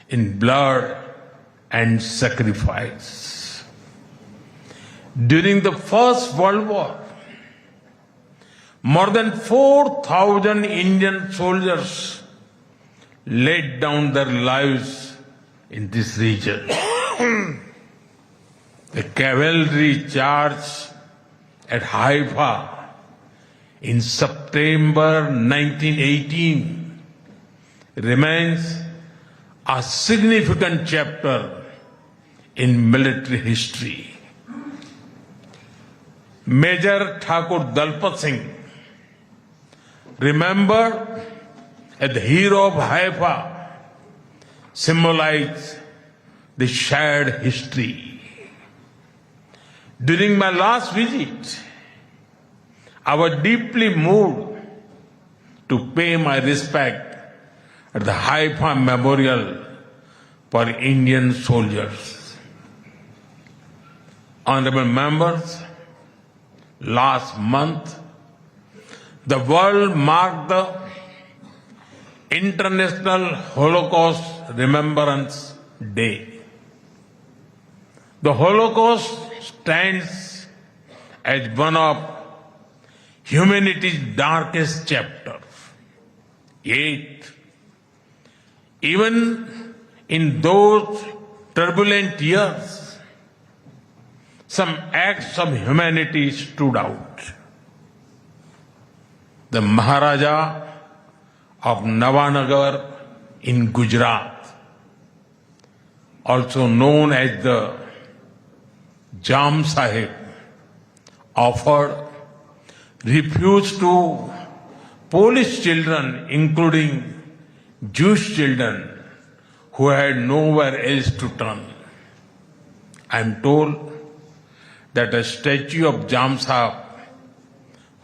in blood and sacrifice. During the First World War, more than 4,000 Indian soldiers laid down their lives in this region. The cavalry charge at Haifa in September 1918 remains a significant chapter in military history. Major Thakur Dalpat Singh, remembered as the hero of Haifa, symbolized the shared history. During my last visit, I was deeply moved to pay my respect at the Haifa Memorial for Indian soldiers. Honorable members, last month, the world marked the International Holocaust Remembrance Day. The Holocaust stands as one of humanity's darkest chapters. Yet, even in those turbulent years, some acts of humanity stood out. The Maharaja of Navanagar in Gujarat, also known as the Jam Sahib, offered refuge to Polish children, including Jewish children who had nowhere else to turn. I am told that a statue of Jam Sahib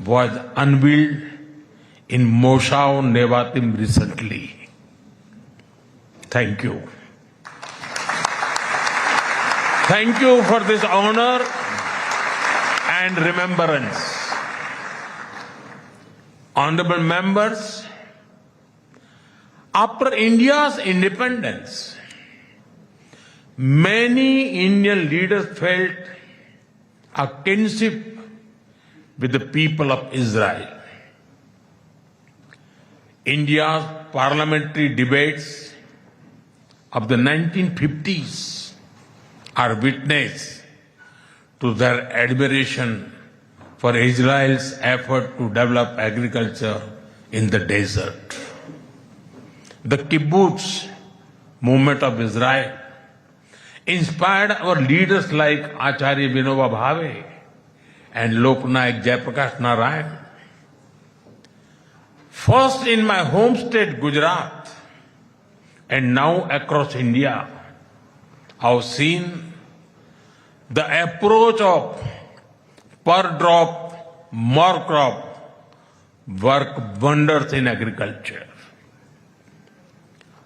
was unveiled in Moshav Nevatim recently. Thank you. Thank you for this honor and remembrance. Honorable members, after India's independence, many Indian leaders felt a kinship with the people of Israel. India's parliamentary debates of the 1950s are witness to their admiration for Israel's effort to develop agriculture in the desert. The kibbutz movement of Israel inspired our leaders like Acharya Vinoba Bhave and Loknayak Jayaprakash Narayan. First in my home state Gujarat and now across India, I've seen the approach of per drop, more crop work wonders in agriculture.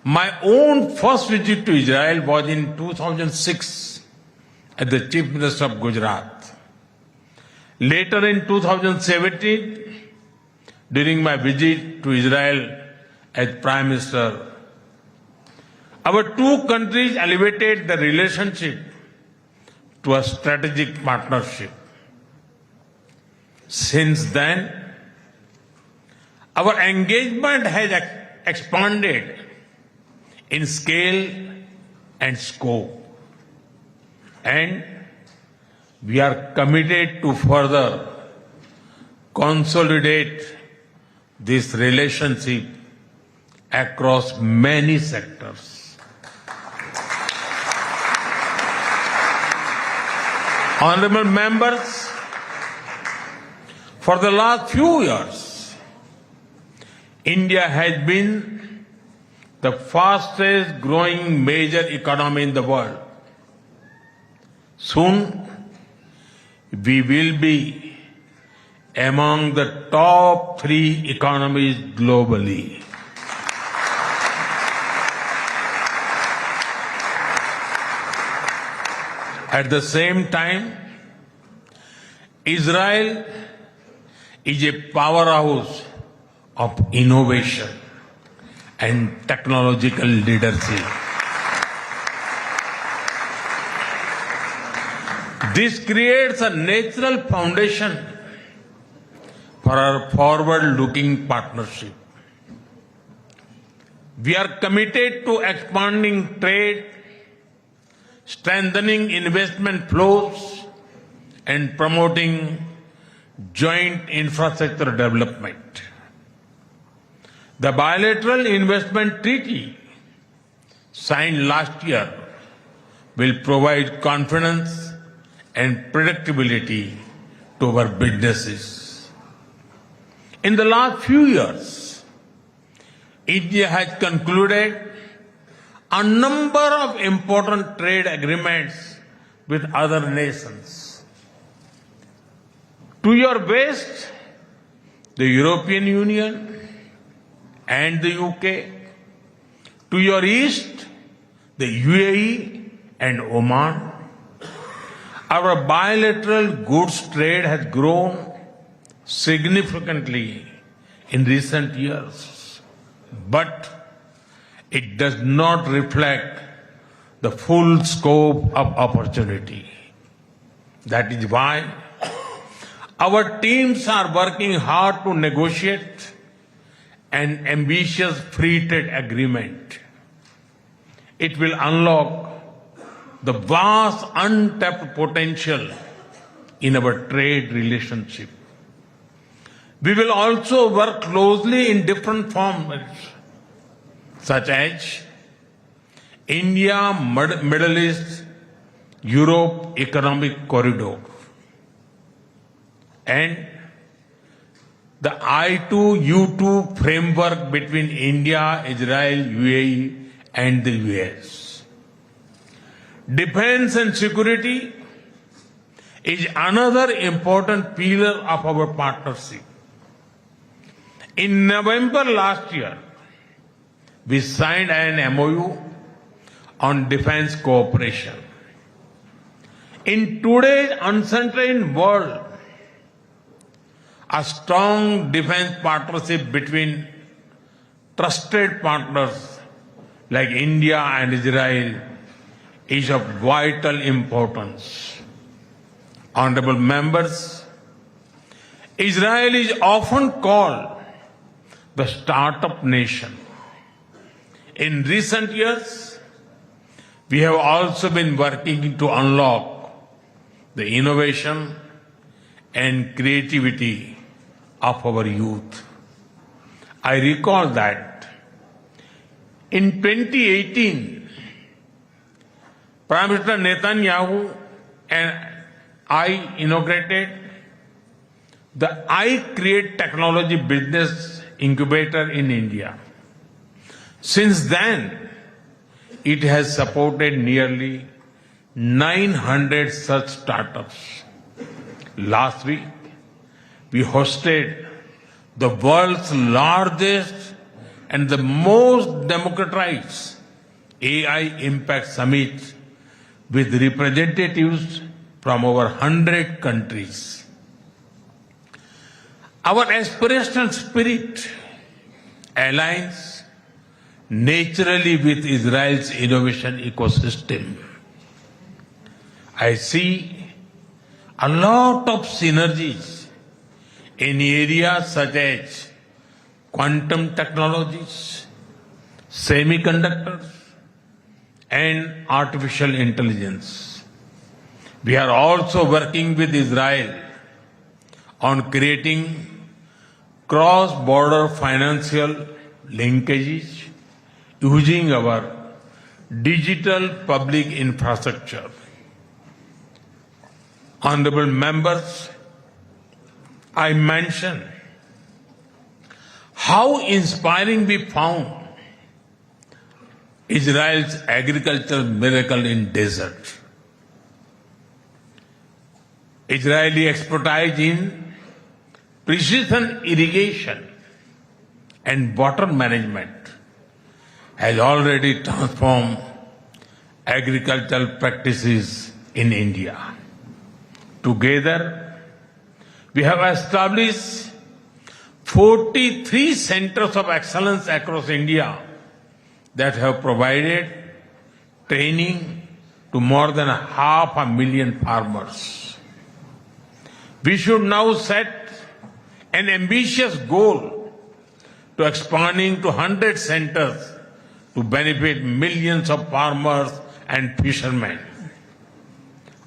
My own first visit to Israel was in 2006 as the Chief Minister of Gujarat. Later in 2017, during my visit to Israel as Prime Minister, our two countries elevated the relationship to a strategic partnership. Since then, our engagement has expanded in scale and scope, and we are committed to further consolidate this relationship across many sectors. Honorable members, for the last few years, India has been the fastest growing major economy in the world. Soon, we will be among the top 3 economies globally. At the same time, Israel is a powerhouse of innovation and technological leadership. This creates a natural foundation for our forward-looking partnership. We are committed to expanding trade, strengthening investment flows, and promoting joint infrastructure development. The bilateral investment treaty signed last year will provide confidence and predictability to our businesses. In the last few years, India has concluded a number of important trade agreements with other nations. To your west, the European Union and the UK. To your east, the UAE and Oman. Our bilateral goods trade has grown significantly in recent years, but it does not reflect the full scope of opportunity. That is why our teams are working hard to negotiate an ambitious free trade agreement. It will unlock the vast untapped potential in our trade relationship. We will also work closely in different formats, such as India, Middle East, Europe Economic Corridor, and the I2U2 framework between India, Israel, UAE, and the US. Defense and security is another important pillar of our partnership. In November last year, we signed an MOU on defense cooperation. In today's uncertain world, a strong defense partnership between trusted partners like India and Israel is of vital importance. Honorable members, Israel is often called the startup nation. In recent years, we have also been working to unlock the innovation and creativity of our youth. I recall that in 2018, Prime Minister Netanyahu and I inaugurated the I Create Technology Business Incubator in India. Since then, it has supported nearly 900 such startups. Last week, we hosted the world's largest and the most democratized AI Impact Summit with representatives from over 100 countries. Our aspirational spirit aligns naturally with Israel's innovation ecosystem. I see a lot of synergies in areas such as quantum technologies, semiconductors, and artificial intelligence. We are also working with Israel on creating cross-border financial linkages using our digital public infrastructure. Honorable members, I mentioned how inspiring we found Israel's agricultural miracle in desert. Israeli expertise in precision irrigation and water management has already transformed agricultural practices in India. Together, we have established 43 centers of excellence across India that have provided training to more than 500,000 farmers. We should now set an ambitious goal to expanding to 100 centers to benefit millions of farmers and fishermen.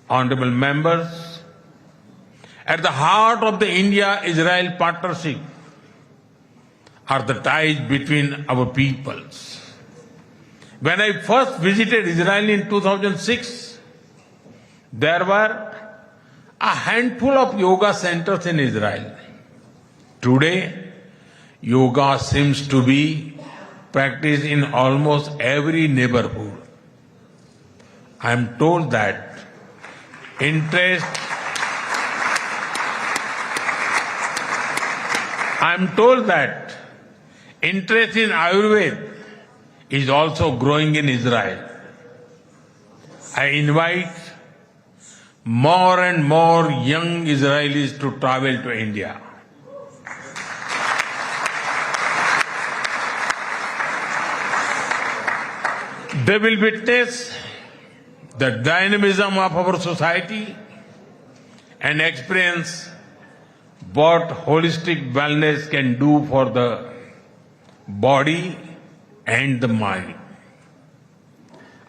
Honorable members, at the heart of the India-Israel partnership are the ties between our peoples. When I first visited Israel in 2006, there were a handful of yoga centers in Israel. Today, yoga seems to be practiced in almost every neighborhood. I am told that interest in Ayurveda is also growing in Israel. I invite more and more young Israelis to travel to India. They will witness the dynamism of our society and experience what holistic wellness can do for the body and the mind.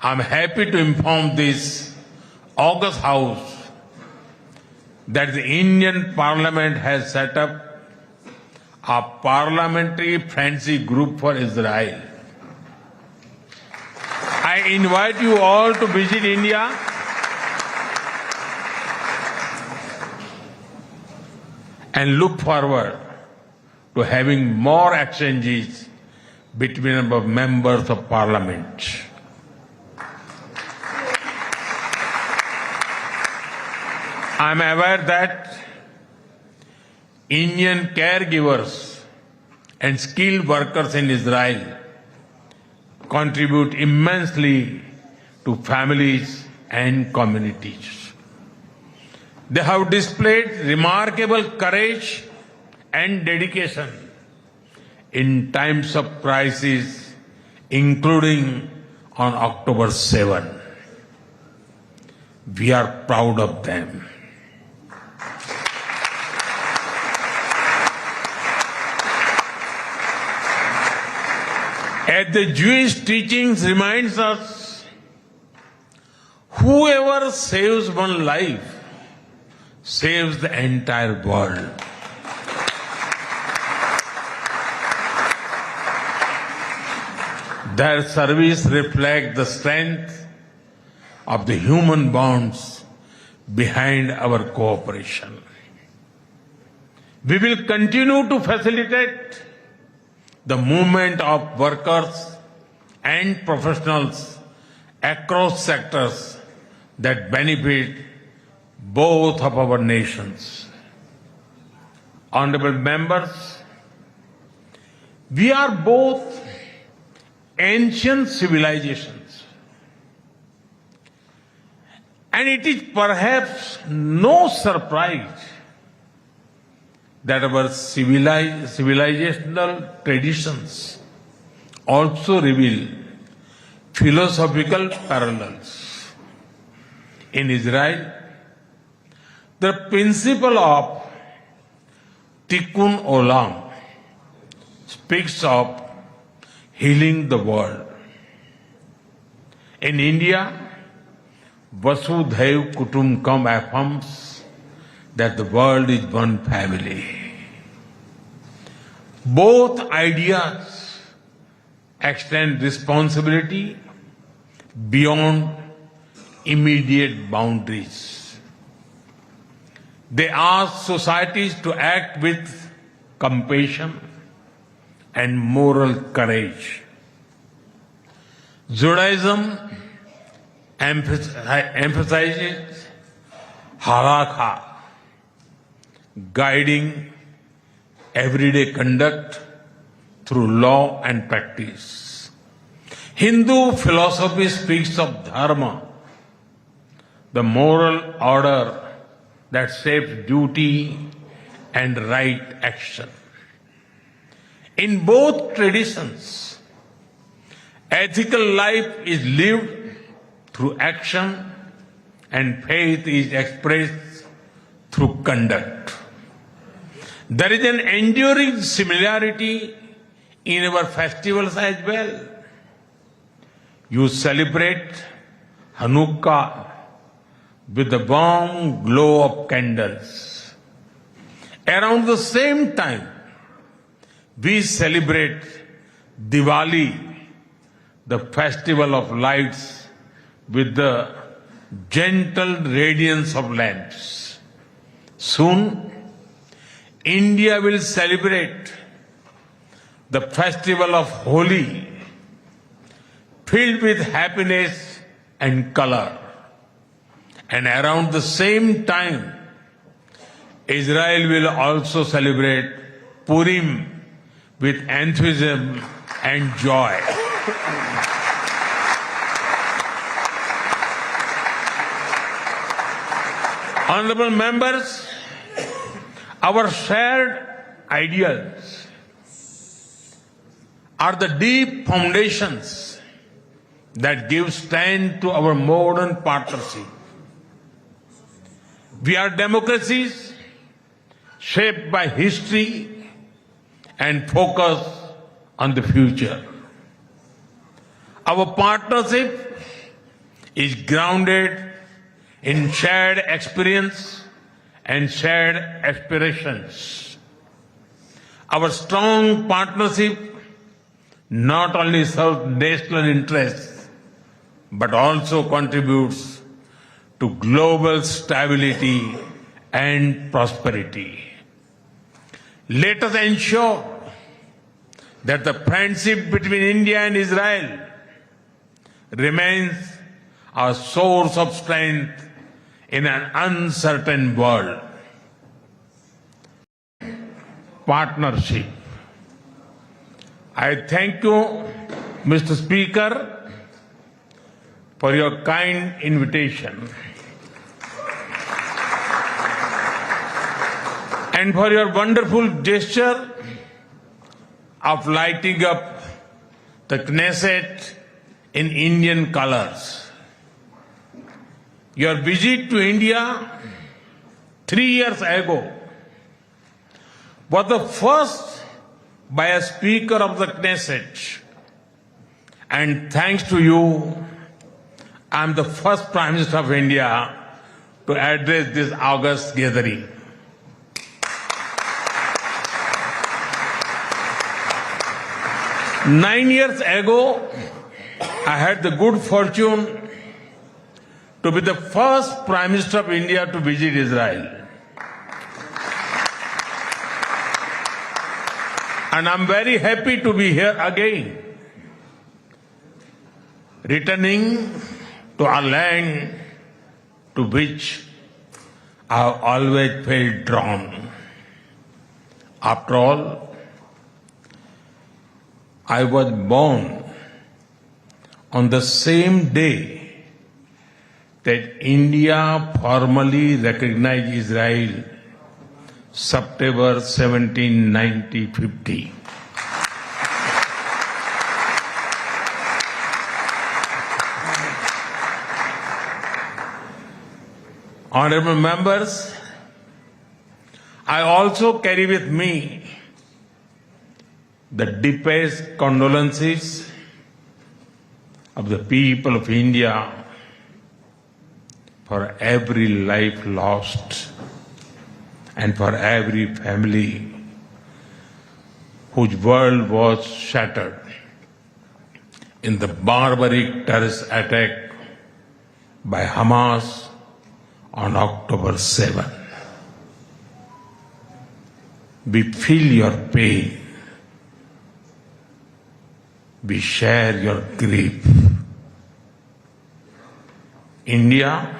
I'm happy to inform this August House that the Indian Parliament has set up a parliamentary friendship group for Israel. I invite you all to visit India and look forward to having more exchanges between our members of parliament. I am aware that Indian caregivers and skilled workers in Israel contribute immensely to families and communities. They have displayed remarkable courage and dedication in times of crisis, including on October 7. We are proud of them. As the Jewish teachings reminds us, whoever saves one life saves the entire world. Their service reflects the strength of the human bonds behind our cooperation. We will continue to facilitate the movement of workers and professionals across sectors that benefit both of our nations. Honorable members, we are both ancient civilizations, and it is perhaps no surprise that our civilizational traditions also reveal philosophical parallels. In Israel, the principle of Tikkun Olam speaks of healing the world. In India, Vasudhaiv Kutumbakam affirms that the world is one family. Both ideas extend responsibility beyond immediate boundaries. They ask societies to act with compassion and moral courage. Judaism emphasizes halakha, guiding everyday conduct through law and practice. Hindu philosophy speaks of dharma, the moral order that shapes duty and right action. In both traditions, ethical life is lived through action, and faith is expressed through conduct. There is an enduring similarity in our festivals as well. You celebrate Hanukkah with the warm glow of candles. Around the same time, we celebrate Diwali, the festival of lights, with the gentle radiance of lamps. Soon, India will celebrate the festival of Holi, filled with happiness and color. And around the same time, Israel will also celebrate Purim with enthusiasm and joy. Honorable members, our shared ideals are the deep foundations that give strength to our modern partnership. We are democracies shaped by history and focus on the future. Our partnership is grounded in shared experience and shared aspirations. Our strong partnership not only serves national interests, but also contributes to global stability and prosperity. Let us ensure that the friendship between India and Israel remains a source of strength in an uncertain world. Partnership. I thank you, Mr. Speaker, for your kind invitation and for your wonderful gesture of lighting up the Knesset in Indian colors. Your visit to India 3 years ago was the first by a Speaker of the Knesset, and thanks to you, I am the first Prime Minister of India to address this august gathering. Nine years ago, I had the good fortune to be the first Prime Minister of India to visit Israel. And I'm very happy to be here again, returning to a land to which I have always felt drawn. After all, I was born on the same day that India formally recognized Israel, September 17, 1950. Honorable members, I also carry with me the deepest condolences of the people of India for every life lost and for every family whose world was shattered in the barbaric terrorist attack by Hamas on October 7. We feel your pain. We share your grief. India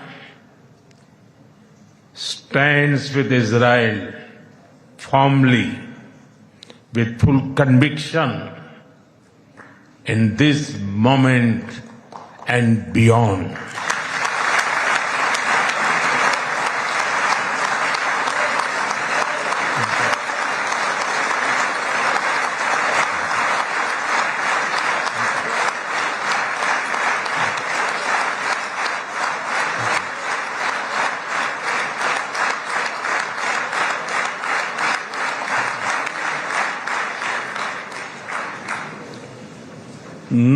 stands with Israel firmly, with full conviction in this moment and beyond.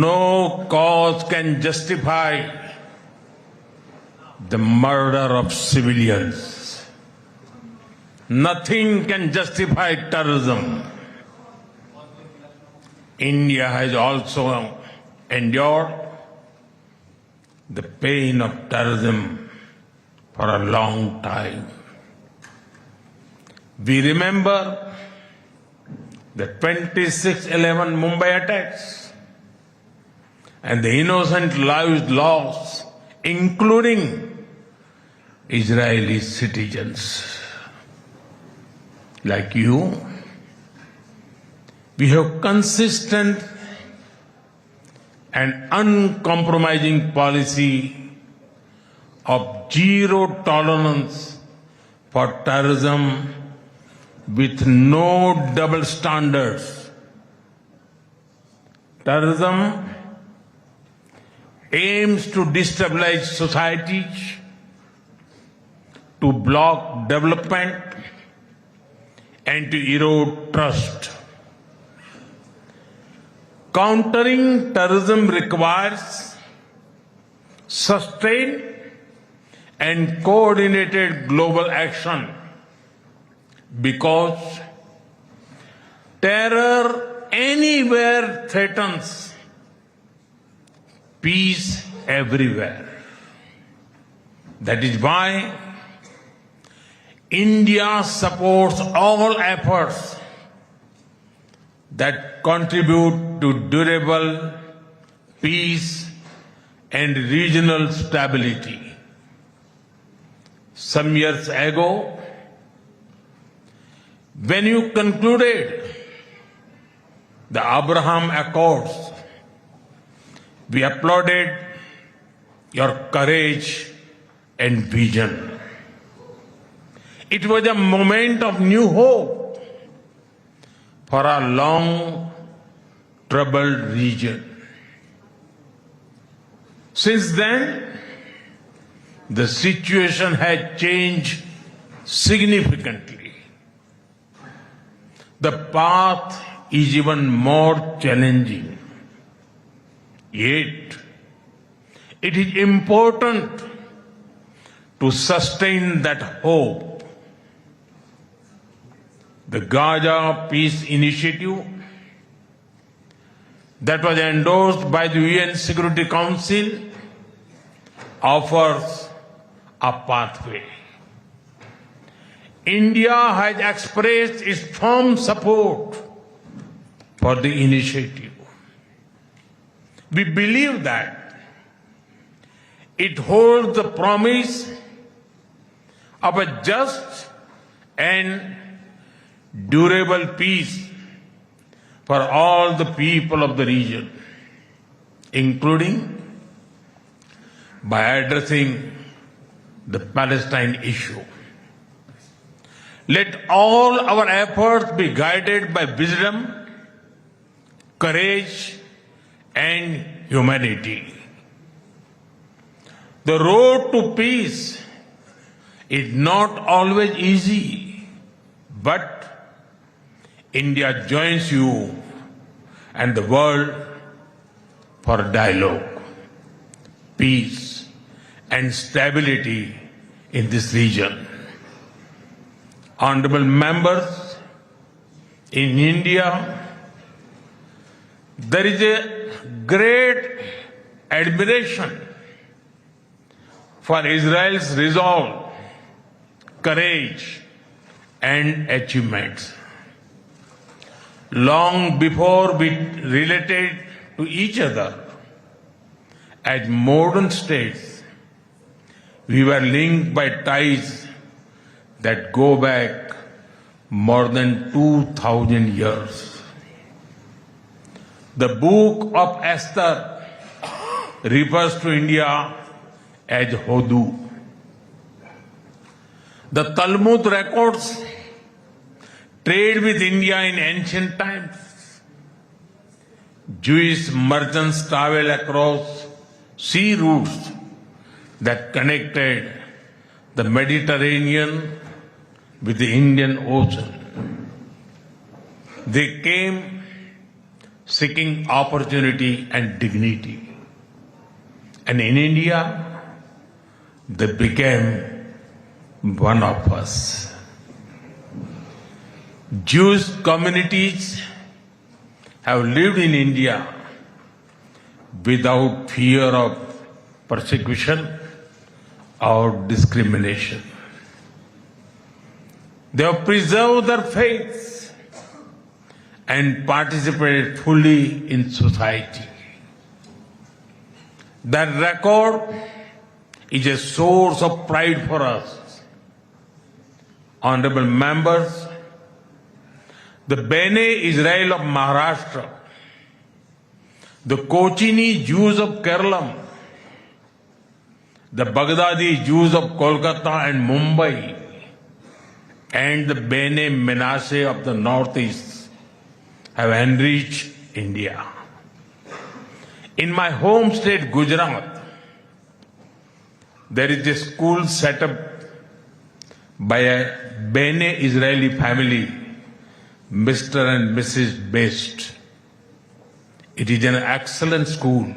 No cause can justify the murder of civilians. Nothing can justify terrorism. India has also endured the pain of terrorism for a long time. We remember the 26/11 Mumbai attacks and the innocent lives lost, including Israeli citizens. Like you, we have consistent and uncompromising policy of zero tolerance for terrorism with no double standards. Terrorism aims to destabilize societies, to block development, and to erode trust. Countering terrorism requires sustained and coordinated global action because terror anywhere threatens peace everywhere. That is why India supports all efforts that contribute to durable peace and regional stability. Some years ago, when you concluded the Abraham Accords, we applauded your courage and vision. It was a moment of new hope for a long troubled region. Since then, the situation has changed significantly. The path is even more challenging. Yet, it is important to sustain that hope. The Gaza Peace Initiative that was endorsed by the UN Security Council offers a pathway. India has expressed its firm support for the initiative. We believe that it holds the promise of a just and durable peace for all the people of the region, including by addressing the Palestine issue. Let all our efforts be guided by wisdom, courage, and humanity. The road to peace is not always easy, but India joins you and the world for dialogue, peace, and stability in this region. Honorable members, in India, there is a great admiration for Israel's resolve, courage, and achievements. Long before we related to each other as modern states, we were linked by ties that go back more than 2,000 years. The book of Esther refers to India as Hodu. The Talmud records trade with India in ancient times. Jewish merchants traveled across sea routes that connected the Mediterranean with the Indian Ocean. They came seeking opportunity and dignity. And in India, they became one of us. Jewish communities have lived in India without fear of persecution or discrimination. They have preserved their faith and participated fully in society. That record is a source of pride for us. Honorable members, the Bene Israel of Maharashtra, the Kochini Jews of Kerala, the Baghdadi Jews of Kolkata and Mumbai, and the Bene Menashe of the Northeast have enriched India. In my home state, Gujarat, there is a school set up by a Bene Israeli family, Mr. and Mrs. Best. It is an excellent school,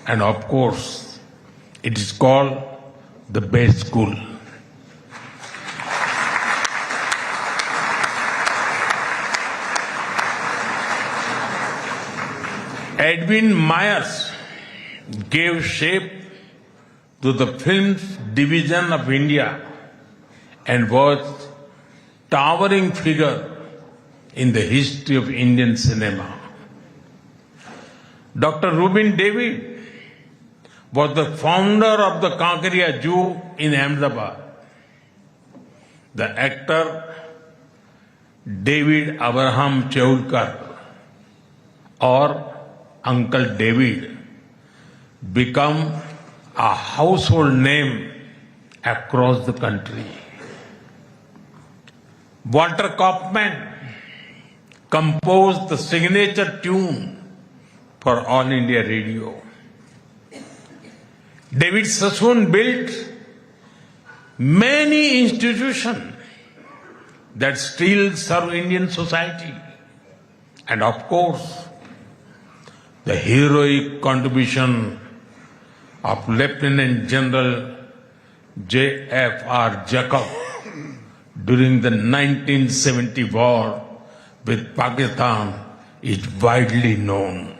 and of course, it is called the Best School. Edwin Myers gave shape to the film's division of India and was towering figure in the history of Indian cinema. Dr. Rubin David was the founder of the Kankaria Jew in Ahmedabad. The actor David Abraham Cheulkar, or Uncle David, become a household name across the country. Walter Kaufman composed the signature tune for All India Radio. David Sassoon built many institutions that still serve Indian society. And of course, the heroic contribution of Lieutenant General J.F.R. Jacob during the 1970 war with Pakistan is widely known.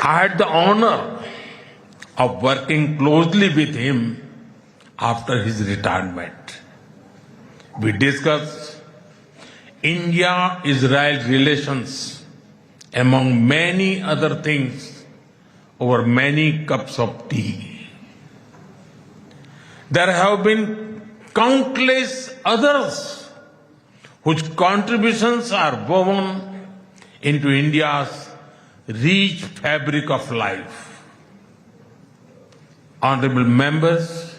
I had the honor of working closely with him after his retirement. We discussed India-Israel relations among many other things over many cups of tea. There have been countless others whose contributions are woven into India's rich fabric of life. Honorable members,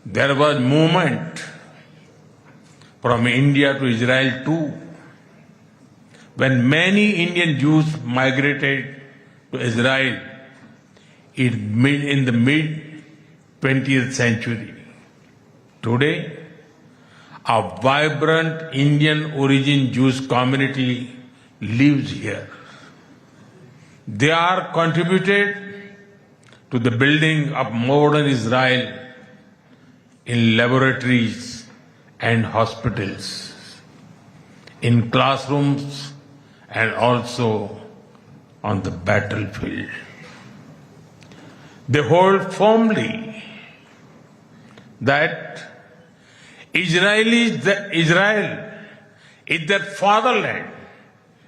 there was movement from India to Israel too, when many Indian Jews migrated to Israel in the mid-20th century. Today, a vibrant Indian origin Jewish community lives here. They are contributed to the building of modern Israel in laboratories and hospitals, in classrooms, and also on the battlefield. They hold firmly that Israel is their fatherland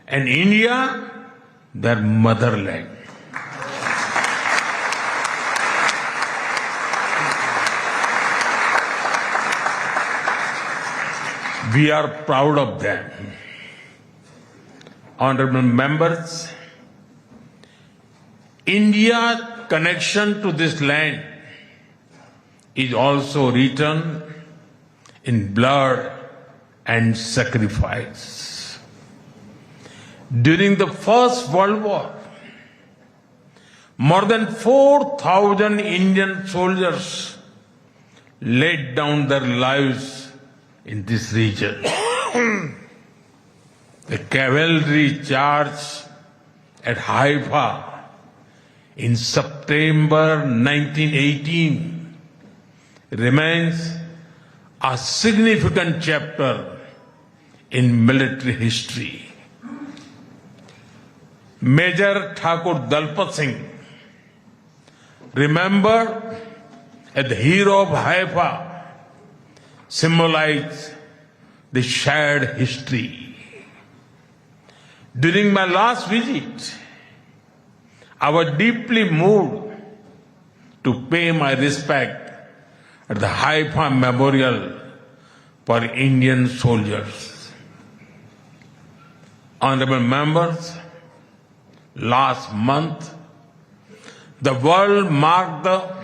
and India their motherland. We are proud of them. Honorable members, India's connection to this land is also written in blood and sacrifice. During the First World War, more than 4,000 Indian soldiers laid down their lives in this region. The cavalry charge at Haifa in September 1918 remains a significant chapter in military history. Major Thakur Dalpat Singh, remembered as the hero of Haifa, symbolized the shared history. During my last visit, I was deeply moved to pay my respect at the Haifa Memorial for Indian soldiers. Honorable members, last month, the world marked the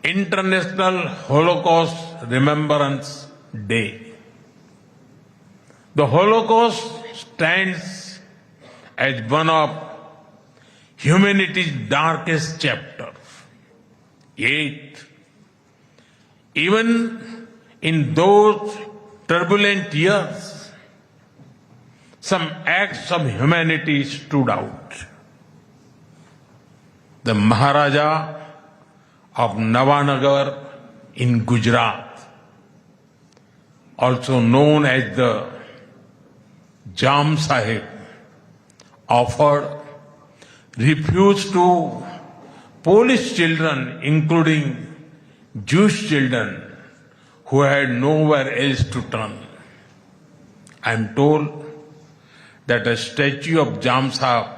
International Holocaust Remembrance Day. The Holocaust stands as one of humanity's darkest chapters. Yet, even in those turbulent years, some acts of humanity stood out. The Maharaja of Navanagar in Gujarat, also known as the Jam Sahib, offered refuge to Polish children, including Jewish children who had nowhere else to turn. I am told that a statue of Jam Sahib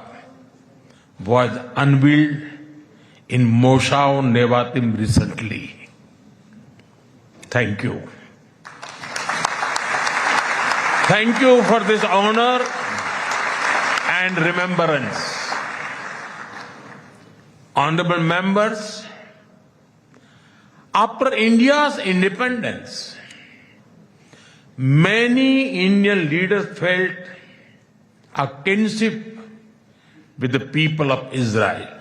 was unveiled in Moshav Nevatim recently. Thank you. Thank you for this honor and remembrance. Honorable members, after India's independence, many Indian leaders felt a kinship with the people of Israel.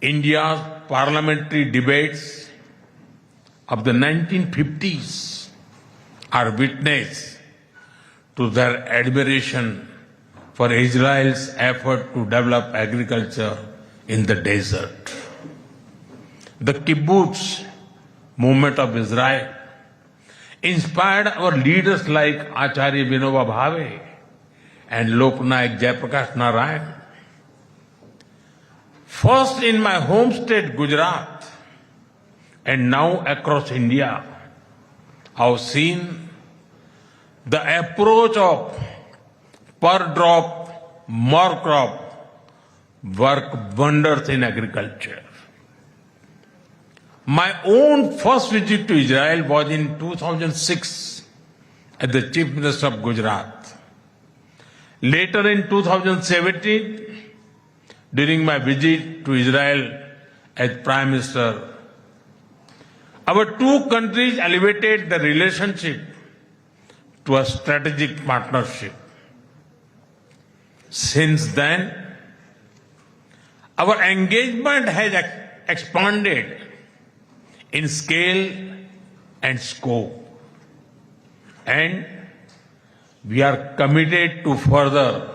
India's parliamentary debates of the 1950s are witness to their admiration for Israel's effort to develop agriculture in the desert. The kibbutz movement of Israel inspired our leaders like Acharya Vinoba Bhave and Loknayak Jayaprakash Narayan. First in my home state Gujarat and now across India, I've seen the approach of per drop, more crop work wonders in agriculture. My own first visit to Israel was in 2006 as the Chief Minister of Gujarat. Later in 2017, during my visit to Israel as Prime Minister, our two countries elevated the relationship to a strategic partnership. Since then, our engagement has expanded in scale and scope, and we are committed to further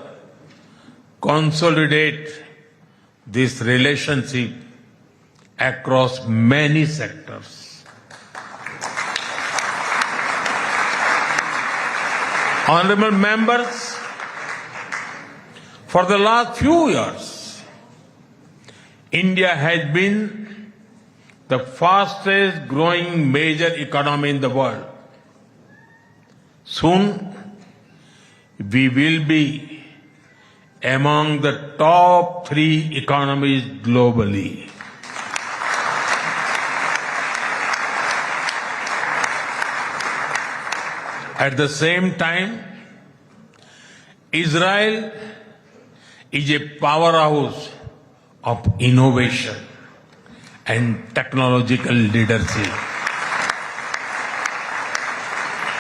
consolidate this relationship across many sectors. Honorable members, for the last few years, India has been the fastest growing major economy in the world. Soon, we will be among the top 3 economies globally. At the same time, Israel is a powerhouse of innovation and technological leadership.